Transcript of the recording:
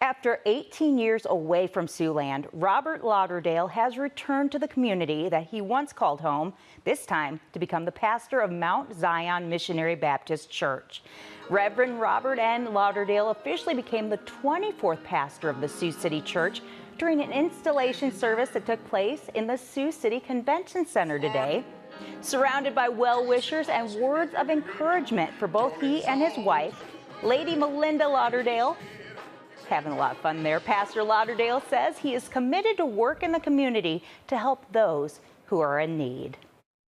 After 18 years away from Siouxland, Robert Lauderdale has returned to the community that he once called home, this time to become the pastor of Mount Zion Missionary Baptist Church. Reverend Robert N. Lauderdale officially became the 24th pastor of the Sioux City Church during an installation service that took place in the Sioux City Convention Center today. Surrounded by well-wishers and words of encouragement for both he and his wife, Lady Melinda Lauderdale. Having a lot of fun there. Pastor Lauderdale says he is committed to work in the community to help those who are in need.